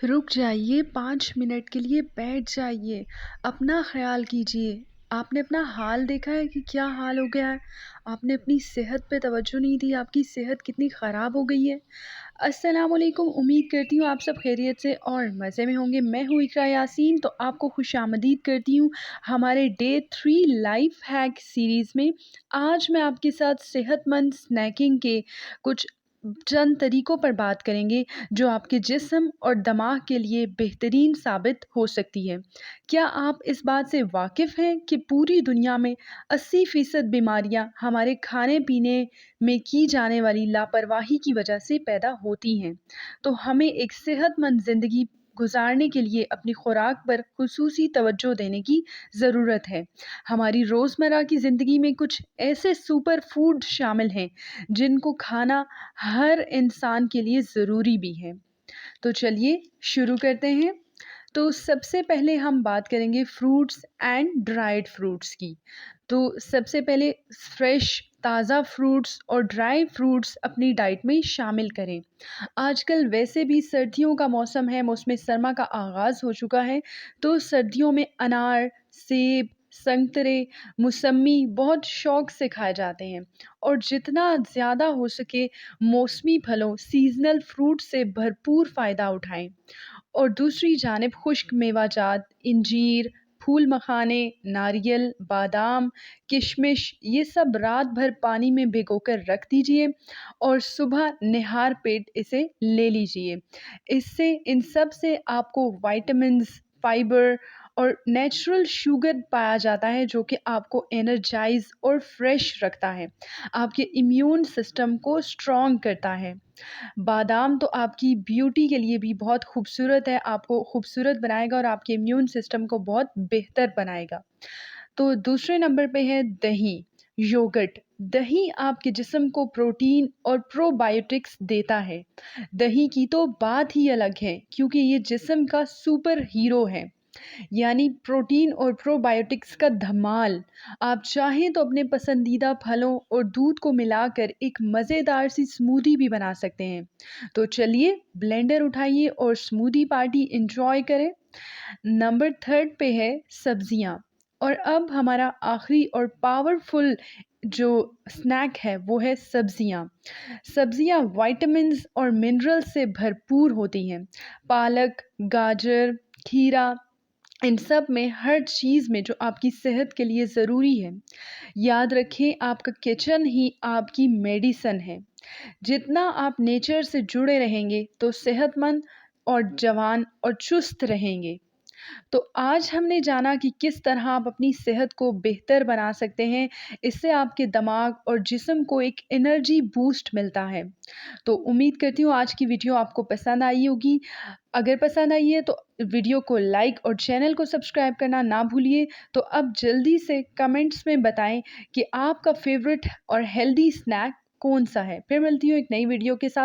रुक जाइए, 5 मिनट के लिए बैठ जाइए, अपना ख़्याल कीजिए। आपने अपना हाल देखा है कि क्या हाल हो गया है? आपने अपनी सेहत पे तवज्जो नहीं दी, आपकी सेहत कितनी ख़राब हो गई है। अस्सलाम वालेकुम, उम्मीद करती हूँ आप सब खैरियत से और मज़े में होंगे। मैं हूँ इकरा यासीन, तो आपको खुशामदीद करती हूँ हमारे डे 3 लाइफ़ हैक सीरीज़ में। आज मैं आपके साथ सेहतमंद स्नैकिंग के कुछ चंद तरीकों पर बात करेंगे जो आपके जिस्म और दिमाग के लिए बेहतरीन साबित हो सकती है। क्या आप इस बात से वाकिफ़ हैं कि पूरी दुनिया में 80% बीमारियां हमारे खाने-पीने में की जाने वाली लापरवाही की वजह से पैदा होती हैं? तो हमें एक सेहतमंद ज़िंदगी गुज़ारने के लिए अपनी खुराक पर खुसूसी तवज्जो देने की ज़रूरत है। हमारी रोज़मर्रा की ज़िंदगी में कुछ ऐसे सुपर फूड शामिल हैं जिनको खाना हर इंसान के लिए ज़रूरी भी है। तो चलिए शुरू करते हैं। तो सबसे पहले हम बात करेंगे फ्रूट्स एंड ड्राइड फ्रूट्स की। तो सबसे पहले फ्रेश ताज़ा फ्रूट्स और ड्राई फ्रूट्स अपनी डाइट में शामिल करें। आजकल वैसे भी सर्दियों का मौसम है, मौसम सरमा का आगाज़ हो चुका है, तो सर्दियों में अनार, सेब, संतरे, मौसम्मी बहुत शौक से खाए जाते हैं और जितना ज़्यादा हो सके मौसमी फलों, सीज़नल फ्रूट से भरपूर फ़ायदा उठाएँ। और दूसरी जानिब खुश्क मेवाजात, इंजीर, फूल मखाने, नारियल, बादाम, किशमिश ये सब रात भर पानी में भिगोकर रख दीजिए और सुबह निहार पेट इसे ले लीजिए। इससे इन सब से आपको विटामिन्स, फाइबर और नेचुरल शुगर पाया जाता है जो कि आपको एनर्जाइज़ और फ्रेश रखता है। आपके इम्यून सिस्टम को स्ट्रॉन्ग करता है। बादाम तो आपकी ब्यूटी के लिए भी बहुत खूबसूरत है, आपको खूबसूरत बनाएगा और आपके इम्यून सिस्टम को बहुत बेहतर बनाएगा। तो दूसरे नंबर पे है दही, योगर्ट। दही आपके जिस्म को प्रोटीन और प्रोबायोटिक्स देता है। दही की तो बात ही अलग है क्योंकि ये जिस्म का सुपर हीरो है। यानी प्रोटीन और प्रोबायोटिक्स का धमाल। आप चाहें तो अपने पसंदीदा फलों और दूध को मिलाकर एक मज़ेदार सी स्मूदी भी बना सकते हैं। तो चलिए ब्लेंडर उठाइए और स्मूदी पार्टी एंजॉय करें। नंबर 3 पे है सब्जियां। और अब हमारा आखिरी और पावरफुल जो स्नैक है वो है सब्जियां। सब्जियां विटामिन्स और मिनरल्स से भरपूर होती हैं। पालक, गाजर, खीरा, इन सब में हर चीज़ में जो आपकी सेहत के लिए ज़रूरी है। याद रखें आपका किचन ही आपकी मेडिसिन है। जितना आप नेचर से जुड़े रहेंगे तो सेहतमंद और जवान और चुस्त रहेंगे। तो आज हमने जाना कि किस तरह आप अपनी सेहत को बेहतर बना सकते हैं। इससे आपके दिमाग और जिस्म को एक एनर्जी बूस्ट मिलता है। तो उम्मीद करती हूँ आज की वीडियो आपको पसंद आई होगी। अगर पसंद आई है तो वीडियो को लाइक और चैनल को सब्सक्राइब करना ना भूलिए। तो अब जल्दी से कमेंट्स में बताएं कि आपका फेवरेट और हेल्दी स्नैक कौन सा है। फिर मिलती हूँ एक नई वीडियो के साथ।